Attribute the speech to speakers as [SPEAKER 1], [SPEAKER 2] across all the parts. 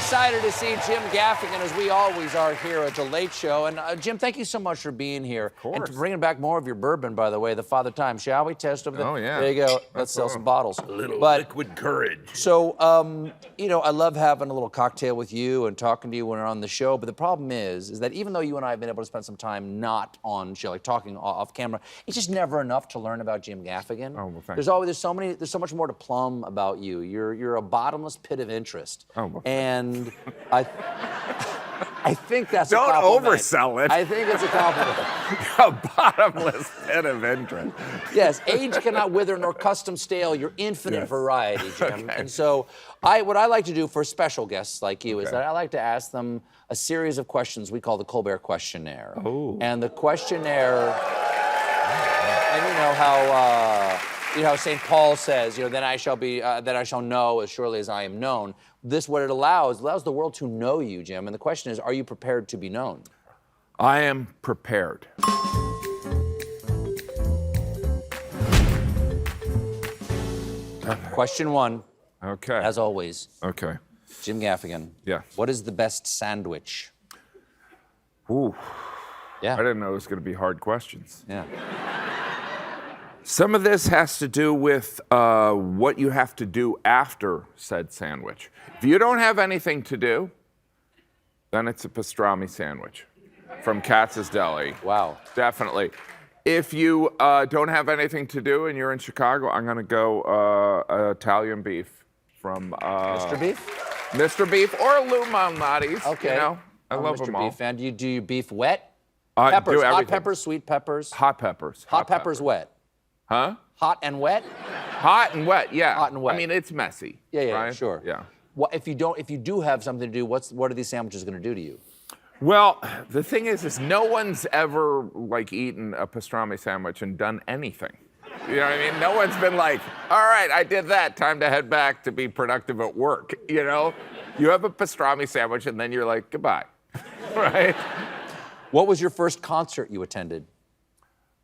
[SPEAKER 1] excited to see Jim Gaffigan, as we always are here at The Late Show. And Jim, thank you so much for being here. Of
[SPEAKER 2] course.
[SPEAKER 1] And for bringing back more of your bourbon, by the way, the Father Time. Shall we test over there?
[SPEAKER 2] Oh, yeah.
[SPEAKER 1] There you go. Let's sell some bottles.
[SPEAKER 3] A little liquid courage.
[SPEAKER 1] So, you know, I love having a little cocktail with you and talking to you when we're on the show. But the problem is that even though you and I have been able to spend some time not on show, like talking off camera, it's just never enough to learn about Jim Gaffigan.
[SPEAKER 2] Oh, well,
[SPEAKER 1] there's so much more to plumb about you. You're a bottomless pit of interest.
[SPEAKER 2] Oh, well,
[SPEAKER 1] and I think that's
[SPEAKER 2] Don't
[SPEAKER 1] a compliment.
[SPEAKER 2] oversell it.
[SPEAKER 1] I think it's a compliment.
[SPEAKER 2] A bottomless pit of interest.
[SPEAKER 1] Yes, age cannot wither nor custom stale your infinite variety, Jim.
[SPEAKER 2] Okay.
[SPEAKER 1] And so what I like to do for special guests like you is
[SPEAKER 2] Okay.
[SPEAKER 1] that I like to ask them a series of questions we call the Colbert Questionnaire.
[SPEAKER 2] Oh.
[SPEAKER 1] And the questionnaire, and you know how St. Paul says, you know, then I shall know as surely as I am known. This, what it allows the world to know you, Jim. And the question is, are you prepared to be known?
[SPEAKER 2] I am prepared.
[SPEAKER 1] Question one,
[SPEAKER 2] Okay.
[SPEAKER 1] as always,
[SPEAKER 2] Okay.
[SPEAKER 1] Jim Gaffigan.
[SPEAKER 2] Yeah.
[SPEAKER 1] What is the best sandwich?
[SPEAKER 2] Ooh.
[SPEAKER 1] Yeah.
[SPEAKER 2] I didn't know it was going to be hard questions.
[SPEAKER 1] Yeah.
[SPEAKER 2] Some of this has to do with what you have to do after said sandwich. If you don't have anything to do, then it's a pastrami sandwich from Katz's Deli.
[SPEAKER 1] Wow.
[SPEAKER 2] Definitely. If you don't have anything to do and you're in Chicago, I'm going to go Italian beef from
[SPEAKER 1] Mr. Beef?
[SPEAKER 2] Mr. Beef or Lou Malnati's.
[SPEAKER 1] Okay.
[SPEAKER 2] You know, I
[SPEAKER 1] I'm
[SPEAKER 2] love
[SPEAKER 1] Mr.
[SPEAKER 2] them all.
[SPEAKER 1] Beef fan. Do you beef wet?
[SPEAKER 2] I
[SPEAKER 1] Peppers,
[SPEAKER 2] do
[SPEAKER 1] hot
[SPEAKER 2] everything.
[SPEAKER 1] peppers, sweet peppers.
[SPEAKER 2] Hot peppers.
[SPEAKER 1] Hot peppers wet.
[SPEAKER 2] Huh?
[SPEAKER 1] Hot and wet?
[SPEAKER 2] Hot and wet, yeah.
[SPEAKER 1] Hot and wet.
[SPEAKER 2] I mean, it's messy.
[SPEAKER 1] Yeah,
[SPEAKER 2] right?
[SPEAKER 1] sure.
[SPEAKER 2] Yeah.
[SPEAKER 1] What if you do have something to do? What are these sandwiches going to do to you?
[SPEAKER 2] Well, the thing is no one's ever like eaten a pastrami sandwich and done anything. You know what I mean? No one's been like, all right, I did that. Time to head back to be productive at work. You know, you have a pastrami sandwich and then you're like, goodbye, right?
[SPEAKER 1] What was your first concert you attended?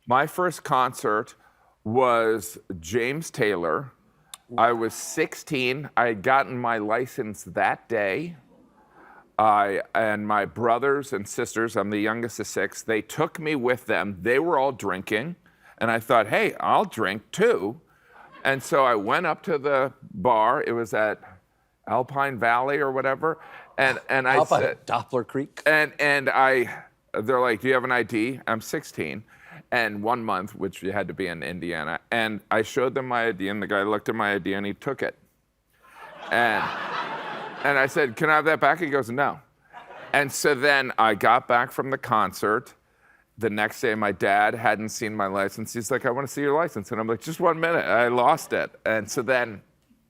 [SPEAKER 2] My first concert was James Taylor. I was 16. I had gotten my license that day. And my brothers and sisters, I'm the youngest of 6, they took me with them. They were all drinking. And I thought, hey, I'll drink too. And so I went up to the bar. It was at Alpine Valley or whatever. And I said,
[SPEAKER 1] Doppler Creek?
[SPEAKER 2] and they're like, do you have an ID? I'm 16. And 1 month, which you had to be in Indiana. And I showed them my ID, and the guy looked at my ID, and he took it. And I said, can I have that back? He goes, no. And so then I got back from the concert. The next day, my dad hadn't seen my license. He's like, I want to see your license. And I'm like, just 1 minute. I lost it. And so then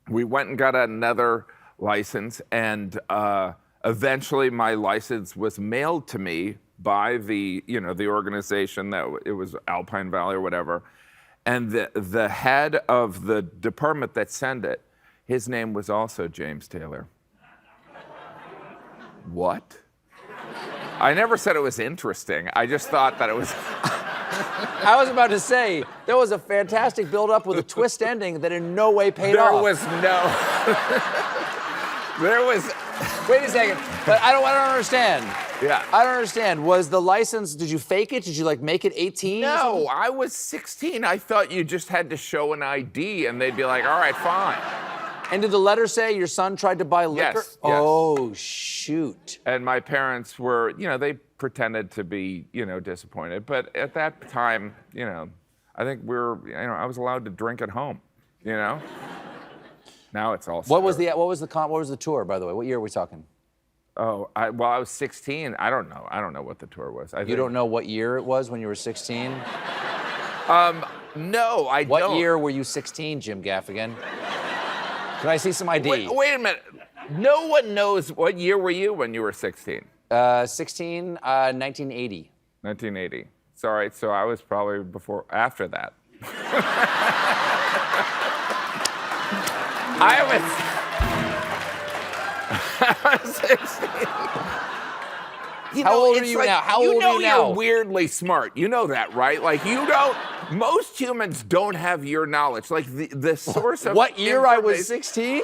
[SPEAKER 2] we went and got another license. And eventually, my license was mailed to me by the organization that it was Alpine Valley or whatever. And the head of the department that sent it, his name was also James Taylor. What? I never said it was interesting. I just thought that it was.
[SPEAKER 1] I was about to say, there was a fantastic build-up with a twist ending that in no way paid off.
[SPEAKER 2] There was no. There was.
[SPEAKER 1] Wait a second, but I don't understand.
[SPEAKER 2] Yeah.
[SPEAKER 1] I don't understand. Was the license, did you fake it? Did you like make it 18?
[SPEAKER 2] No, I was 16. I thought you just had to show an ID and they'd be like, all right, fine.
[SPEAKER 1] And did the letter say your son tried to buy liquor?
[SPEAKER 2] Yes.
[SPEAKER 1] Oh, shoot.
[SPEAKER 2] And my parents were, they pretended to be, disappointed. But at that time, I think I was allowed to drink at home, Now it's all.
[SPEAKER 1] What was the tour, by the way? What year are we talking?
[SPEAKER 2] Oh, I was 16. I don't know. I don't know what the tour was.
[SPEAKER 1] You don't know what year it was when you were 16?
[SPEAKER 2] No, I don't.
[SPEAKER 1] What year were you 16, Jim Gaffigan? Can I see some ID?
[SPEAKER 2] Wait a minute. No one knows. What year were you when you were 16?
[SPEAKER 1] 1980.
[SPEAKER 2] 1980. Sorry, so I was probably after that. I was 16.
[SPEAKER 1] How old are you now? How old are you now?
[SPEAKER 2] You're weirdly smart. You know that, right? Like most humans don't have your knowledge. Like the source of
[SPEAKER 1] what year I was 16?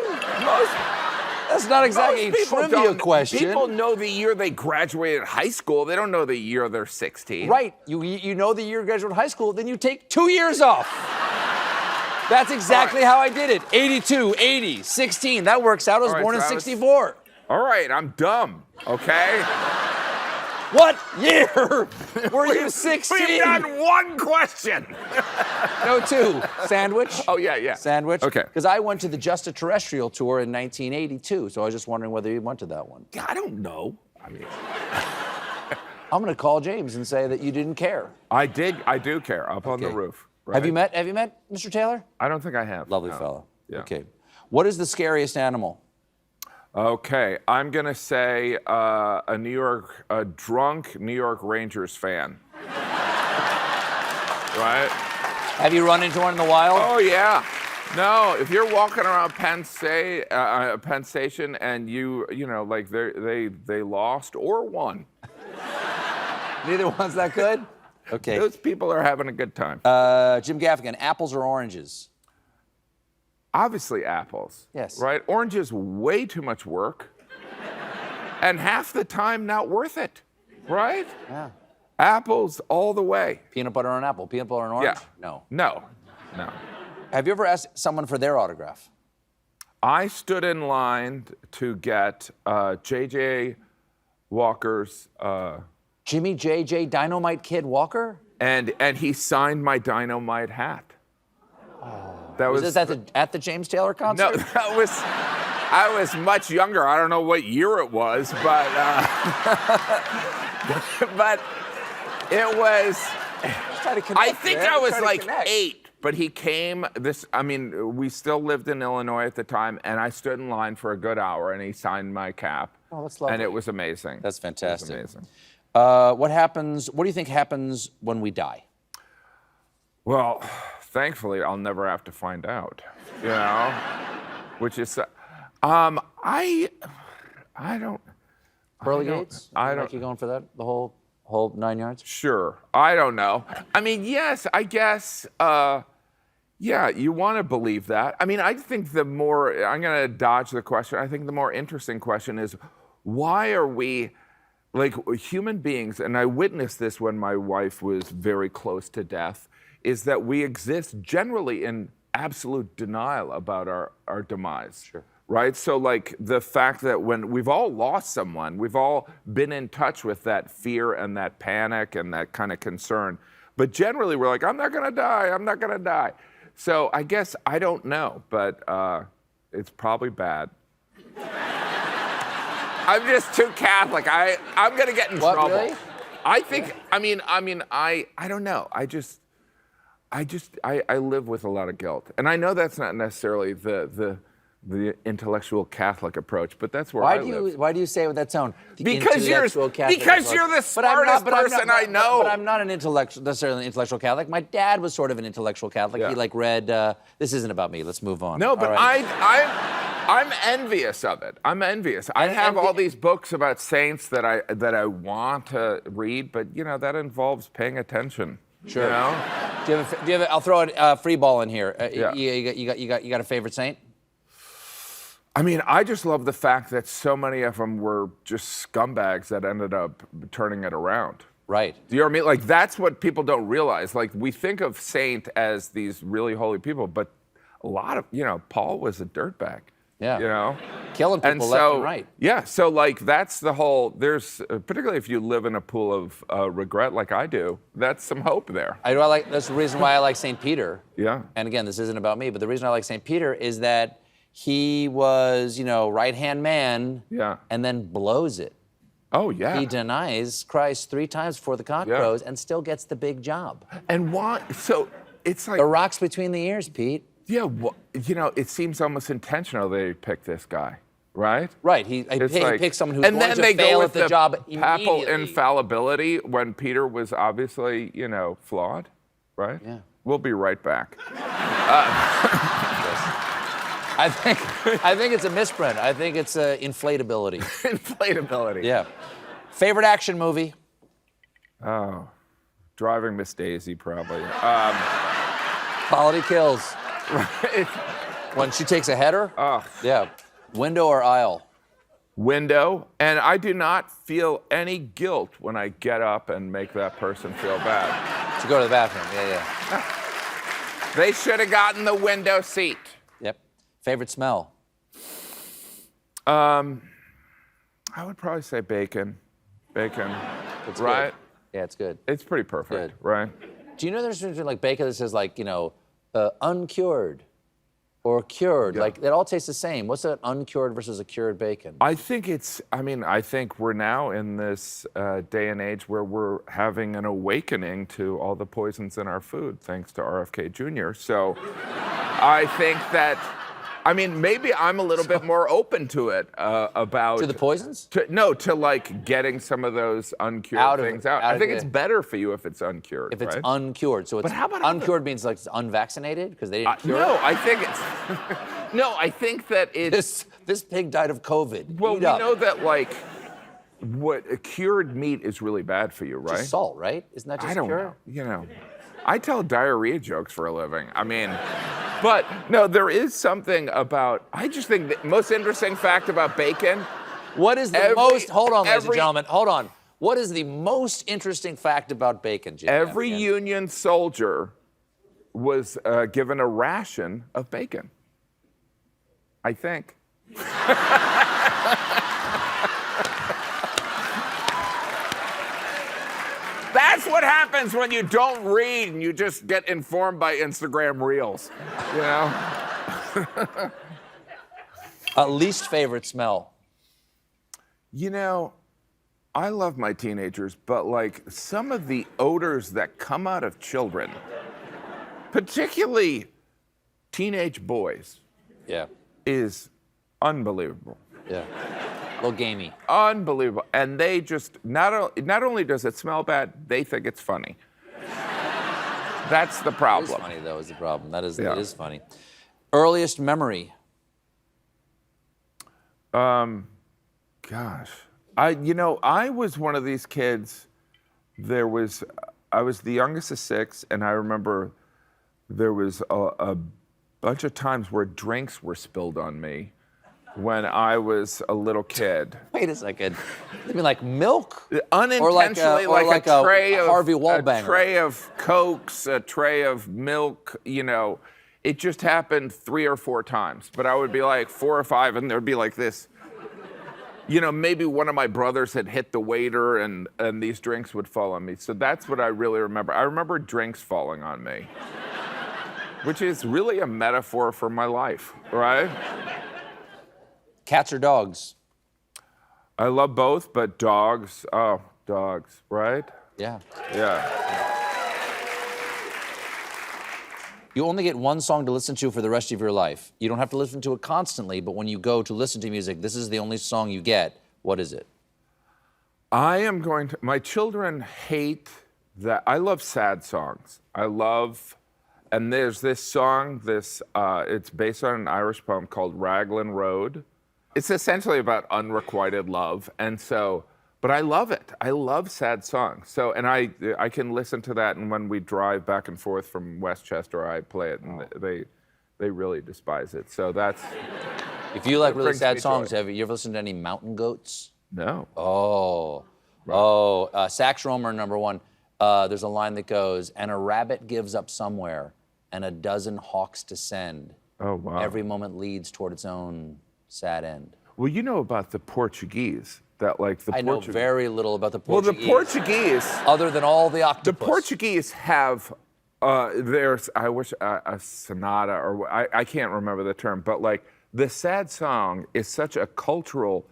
[SPEAKER 1] That's not exactly a
[SPEAKER 2] Most people
[SPEAKER 1] trivia
[SPEAKER 2] don't-
[SPEAKER 1] question.
[SPEAKER 2] People know the year they graduated high school. They don't know the year they're 16.
[SPEAKER 1] Right. You know the year you graduated high school, then you take 2 years off. That's exactly how I did it. 82, 80, 16. That works out. I was
[SPEAKER 2] All right,
[SPEAKER 1] born in
[SPEAKER 2] so I was-
[SPEAKER 1] 64.
[SPEAKER 2] All right, I'm dumb, okay?
[SPEAKER 1] What year were you 16?
[SPEAKER 2] We've done one question.
[SPEAKER 1] No, 2. Sandwich?
[SPEAKER 2] Oh, yeah.
[SPEAKER 1] Sandwich?
[SPEAKER 2] Okay.
[SPEAKER 1] Because I went to the Just a Terrestrial tour in 1982, so I was just wondering whether you went to that one.
[SPEAKER 2] I don't know. I mean,
[SPEAKER 1] I'm going to call James and say that you didn't care.
[SPEAKER 2] I do care, up on the
[SPEAKER 1] Okay.
[SPEAKER 2] roof. Right?
[SPEAKER 1] Have you met Mr. Taylor?
[SPEAKER 2] I don't think I have.
[SPEAKER 1] Lovely
[SPEAKER 2] no.
[SPEAKER 1] fellow.
[SPEAKER 2] Yeah.
[SPEAKER 1] Okay. What is the scariest animal?
[SPEAKER 2] Okay, I'm gonna say a drunk New York Rangers fan. Right?
[SPEAKER 1] Have you run into one in the wild?
[SPEAKER 2] Oh yeah. No, if you're walking around Penn Station and you know, like they lost or won,
[SPEAKER 1] Neither one's that good? Okay.
[SPEAKER 2] those people are having a good time.
[SPEAKER 1] Jim Gaffigan, apples or oranges?
[SPEAKER 2] Obviously apples.
[SPEAKER 1] Yes.
[SPEAKER 2] Right? Oranges, way too much work. And half the time not worth it. Right?
[SPEAKER 1] Yeah.
[SPEAKER 2] Apples all the way.
[SPEAKER 1] Peanut butter on an apple. Peanut butter on an orange?
[SPEAKER 2] Yeah.
[SPEAKER 1] No.
[SPEAKER 2] No.
[SPEAKER 1] Have you ever asked someone for their autograph?
[SPEAKER 2] I stood in line to get J.J. Walker's,
[SPEAKER 1] Jimmy J.J. Dynamite Kid Walker?
[SPEAKER 2] and he signed my Dynamite hat. That
[SPEAKER 1] Was this at the James Taylor concert?
[SPEAKER 2] No, I was much younger. I don't know what year it was, but but it was.
[SPEAKER 1] Try to connect,
[SPEAKER 2] I think
[SPEAKER 1] man.
[SPEAKER 2] I was
[SPEAKER 1] Try to
[SPEAKER 2] like
[SPEAKER 1] connect.
[SPEAKER 2] 8, but he came. We still lived in Illinois at the time, and I stood in line for a good hour, and he signed my cap.
[SPEAKER 1] Oh, that's lovely.
[SPEAKER 2] And it was amazing.
[SPEAKER 1] That's fantastic.
[SPEAKER 2] It was amazing.
[SPEAKER 1] What do you think happens when we die?
[SPEAKER 2] Well, thankfully, I'll never have to find out. You know, which is, I don't.
[SPEAKER 1] Pearly
[SPEAKER 2] I don't-
[SPEAKER 1] gates?
[SPEAKER 2] I
[SPEAKER 1] Like
[SPEAKER 2] don't-
[SPEAKER 1] you going for that? The whole 9 yards?
[SPEAKER 2] Sure. I don't know. I mean, yes, I guess, yeah, you want to believe that. I mean, I think I'm going to dodge the question. I think the more interesting question is, why are we, like human beings, and I witnessed this when my wife was very close to death, is that we exist generally in absolute denial about our demise.
[SPEAKER 1] Sure.
[SPEAKER 2] Right? So, like, the fact that when we've all lost someone, we've all been in touch with that fear and that panic and that kind of concern. But generally, we're like, I'm not going to die. I'm not going to die. So, I guess I don't know, but it's probably bad. I'm just too Catholic. I'm going to get in trouble.
[SPEAKER 1] Really?
[SPEAKER 2] I think, I don't know. I live with a lot of guilt. And I know that's not necessarily the intellectual Catholic approach, but that's where I live.
[SPEAKER 1] Why do you say it with that tone? The
[SPEAKER 2] Because you're
[SPEAKER 1] intellectual Catholic
[SPEAKER 2] the
[SPEAKER 1] approach.
[SPEAKER 2] smartest person I know.
[SPEAKER 1] But I'm not necessarily an intellectual Catholic. My dad was sort of an intellectual Catholic.
[SPEAKER 2] Yeah.
[SPEAKER 1] He read. This isn't about me. Let's move on.
[SPEAKER 2] No, but
[SPEAKER 1] All right.
[SPEAKER 2] I'm envious of it. I'm envious. I have all these books about saints that I want to read, but that involves paying attention.
[SPEAKER 1] Sure.
[SPEAKER 2] You know?
[SPEAKER 1] Do you have I'll throw a free ball in here.
[SPEAKER 2] Yeah.
[SPEAKER 1] You got a favorite saint?
[SPEAKER 2] I mean, I just love the fact that so many of them were just scumbags that ended up turning it around.
[SPEAKER 1] Right.
[SPEAKER 2] Do you know what I mean? Like, that's what people don't realize. Like, we think of saint as these really holy people, but a lot of, Paul was a dirtbag.
[SPEAKER 1] Yeah. Killing people left and right.
[SPEAKER 2] Yeah, so like that's the whole, there's, particularly if you live in a pool of regret like I do, that's some hope there.
[SPEAKER 1] That's the reason why I like St. Peter.
[SPEAKER 2] Yeah.
[SPEAKER 1] And again, this isn't about me, but the reason I like St. Peter is that he was, right-hand man.
[SPEAKER 2] Yeah.
[SPEAKER 1] And then blows it.
[SPEAKER 2] Oh, yeah.
[SPEAKER 1] He denies Christ 3 times before the cock crows and still gets the big job.
[SPEAKER 2] And why, so it's like.
[SPEAKER 1] The rocks between the ears, Pete.
[SPEAKER 2] Yeah, well, it seems almost intentional they picked this guy, right?
[SPEAKER 1] Right, he picked someone who's
[SPEAKER 2] and
[SPEAKER 1] going
[SPEAKER 2] then
[SPEAKER 1] to
[SPEAKER 2] they
[SPEAKER 1] fail
[SPEAKER 2] go
[SPEAKER 1] at
[SPEAKER 2] with
[SPEAKER 1] the job
[SPEAKER 2] papal
[SPEAKER 1] immediately.
[SPEAKER 2] infallibility when Peter was obviously, flawed, right?
[SPEAKER 1] Yeah.
[SPEAKER 2] We'll be right back.
[SPEAKER 1] I think it's a misprint. I think it's inflatability.
[SPEAKER 2] Inflatability.
[SPEAKER 1] Yeah. Favorite action movie?
[SPEAKER 2] Oh, Driving Miss Daisy, probably.
[SPEAKER 1] Quality Kills.
[SPEAKER 2] Right.
[SPEAKER 1] When she takes a header?
[SPEAKER 2] Oh.
[SPEAKER 1] Yeah. Window or aisle?
[SPEAKER 2] Window, and I do not feel any guilt when I get up and make that person feel bad.
[SPEAKER 1] To go to the bathroom. Yeah.
[SPEAKER 2] They should have gotten the window seat.
[SPEAKER 1] Yep. Favorite smell?
[SPEAKER 2] I would probably say bacon. Bacon,
[SPEAKER 1] It's
[SPEAKER 2] right?
[SPEAKER 1] Good. Yeah, it's good.
[SPEAKER 2] It's pretty perfect, right?
[SPEAKER 1] Do you know there's between like bacon that says like, uncured or cured?
[SPEAKER 2] Yeah.
[SPEAKER 1] Like, it all tastes the same. What's an uncured versus a cured bacon?
[SPEAKER 2] I think we're now in this day and age where we're having an awakening to all the poisons in our food, thanks to RFK Jr. So I think that, maybe I'm a little bit more open to it about...
[SPEAKER 1] To the poisons?
[SPEAKER 2] To like getting some of those uncured things out. I think it's better for you if it's uncured,
[SPEAKER 1] If it's
[SPEAKER 2] right?
[SPEAKER 1] uncured. So it's
[SPEAKER 2] how about
[SPEAKER 1] uncured means like it's unvaccinated because they didn't cure
[SPEAKER 2] No,
[SPEAKER 1] it?
[SPEAKER 2] I think it's... No, I think that it's...
[SPEAKER 1] This pig died of COVID.
[SPEAKER 2] Well,
[SPEAKER 1] Eat
[SPEAKER 2] we
[SPEAKER 1] up.
[SPEAKER 2] know that like cured meat is really bad for you, right?
[SPEAKER 1] Just salt, right? Isn't that just
[SPEAKER 2] I don't
[SPEAKER 1] cured?
[SPEAKER 2] know. I tell diarrhea jokes for a living. But no, there is something about. I just think the most interesting fact about bacon.
[SPEAKER 1] What is the most? Hold on, ladies and
[SPEAKER 2] every-
[SPEAKER 1] gentlemen. Hold on. What is the most interesting fact about bacon, Jim?
[SPEAKER 2] Every
[SPEAKER 1] Gaffigan?
[SPEAKER 2] Union soldier was given a ration of bacon. I think. That's what happens when you don't read and you just get informed by Instagram Reels. You know?
[SPEAKER 1] Least favorite smell?
[SPEAKER 2] I love my teenagers, but like some of the odors that come out of children, particularly teenage boys,
[SPEAKER 1] Yeah.
[SPEAKER 2] is unbelievable.
[SPEAKER 1] Yeah. A little gamey.
[SPEAKER 2] Unbelievable. And they just, not only does it smell bad, they think it's funny. That's the
[SPEAKER 1] It is
[SPEAKER 2] problem.
[SPEAKER 1] funny, though, is the problem. It
[SPEAKER 2] Yeah.
[SPEAKER 1] is funny. Earliest memory?
[SPEAKER 2] Gosh. I was one of these kids. I was the youngest of 6, and I remember there was a bunch of times where drinks were spilled on me when I was a little kid.
[SPEAKER 1] Wait a second. You mean like milk?
[SPEAKER 2] Unintentionally, like a tray of
[SPEAKER 1] Harvey Wallbanger.
[SPEAKER 2] a tray of Cokes, a tray of milk. It just happened 3 or 4 times. But I would be like 4 or 5, and there'd be like this. Maybe one of my brothers had hit the waiter, and these drinks would fall on me. So that's what I really remember. I remember drinks falling on me, which is really a metaphor for my life, right?
[SPEAKER 1] Cats or dogs?
[SPEAKER 2] I love both, but dogs, right?
[SPEAKER 1] Yeah.
[SPEAKER 2] Yeah.
[SPEAKER 1] You only get one song to listen to for the rest of your life. You don't have to listen to it constantly, but when you go to listen to music, this is the only song you get. What is it?
[SPEAKER 2] My children hate that. I love sad songs. And there's this song, it's based on an Irish poem called Raglan Road. It's essentially about unrequited love. But I love it. I love sad songs. So, and I can listen to that, and when we drive back and forth from Westchester, I play it, and they really despise it. So that's...
[SPEAKER 1] If you like really
[SPEAKER 2] brings
[SPEAKER 1] sad
[SPEAKER 2] me
[SPEAKER 1] songs,
[SPEAKER 2] joy.
[SPEAKER 1] have you ever listened to any Mountain Goats?
[SPEAKER 2] No.
[SPEAKER 1] Sax Romer, number 1. There's a line that goes, and a rabbit gives up somewhere, and a dozen hawks descend.
[SPEAKER 2] Oh, wow.
[SPEAKER 1] Every moment leads toward its own sad end.
[SPEAKER 2] Well, you know about the Portuguese, that like the
[SPEAKER 1] I know
[SPEAKER 2] Portuguese...
[SPEAKER 1] very little about the
[SPEAKER 2] Well,
[SPEAKER 1] Portuguese.
[SPEAKER 2] the Portuguese...
[SPEAKER 1] Other than all the octopus.
[SPEAKER 2] The Portuguese have, there's, I wish, a sonata, or I can't remember the term, but like the sad song is such a cultural,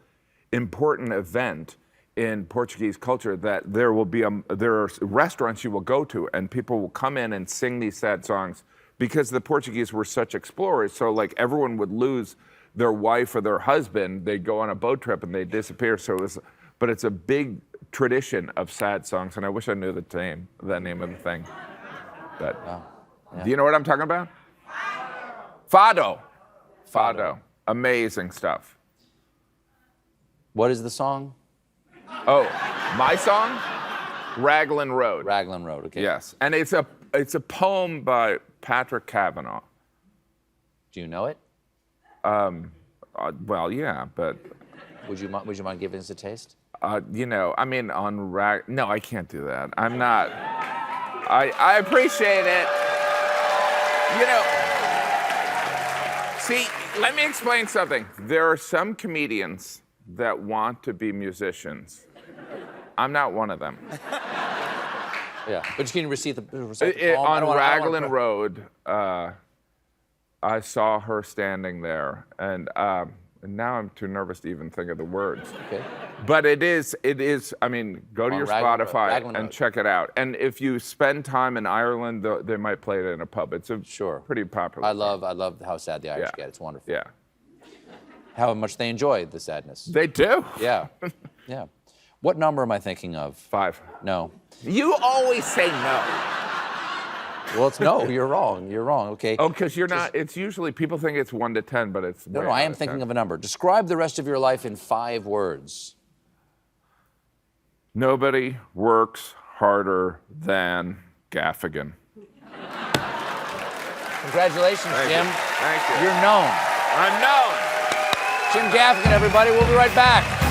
[SPEAKER 2] important event in Portuguese culture that there are restaurants you will go to and people will come in and sing these sad songs because the Portuguese were such explorers. So like everyone would lose their wife or their husband, they'd go on a boat trip and they'd disappear. But it's a big tradition of sad songs, and I wish I knew the name of the thing. But do you know what I'm talking about? Fado. Amazing stuff.
[SPEAKER 1] What is the song?
[SPEAKER 2] Oh, my song? Raglan Road.
[SPEAKER 1] Raglan Road, okay.
[SPEAKER 2] Yes, and it's a poem by Patrick Kavanagh.
[SPEAKER 1] Do you know it?
[SPEAKER 2] Well, yeah, but
[SPEAKER 1] Would you mind giving us a taste?
[SPEAKER 2] you know, I mean, no, I can't do that. I'm not. I appreciate it. You know, see, let me explain something. There are some comedians that want to be musicians. I'm not one of them.
[SPEAKER 1] Yeah, but can you recite the poem?
[SPEAKER 2] On Raglan Road, I saw her standing there, and now I'm too nervous to even think of the words.
[SPEAKER 1] Okay.
[SPEAKER 2] But it is, I mean, go to your Spotify and check it out. And if you spend time in Ireland, they might play it in a pub. It's a pretty popular.
[SPEAKER 1] I love how sad the Irish get. It's wonderful.
[SPEAKER 2] Yeah.
[SPEAKER 1] How much they enjoy the sadness.
[SPEAKER 2] They do.
[SPEAKER 1] Yeah. Yeah. What number am I thinking of?
[SPEAKER 2] 5.
[SPEAKER 1] No.
[SPEAKER 2] You always say no.
[SPEAKER 1] Well, it's no. You're wrong. You're wrong. Okay.
[SPEAKER 2] Oh, because you're not. It's usually people think it's 1 to 10, but it's
[SPEAKER 1] No, I am thinking of a number. Describe the rest of your life in 5 words.
[SPEAKER 2] Nobody works harder than Gaffigan.
[SPEAKER 1] Congratulations, Jim.
[SPEAKER 2] Thank you.
[SPEAKER 1] You're known.
[SPEAKER 2] I'm known.
[SPEAKER 1] Jim Gaffigan, everybody. We'll be right back.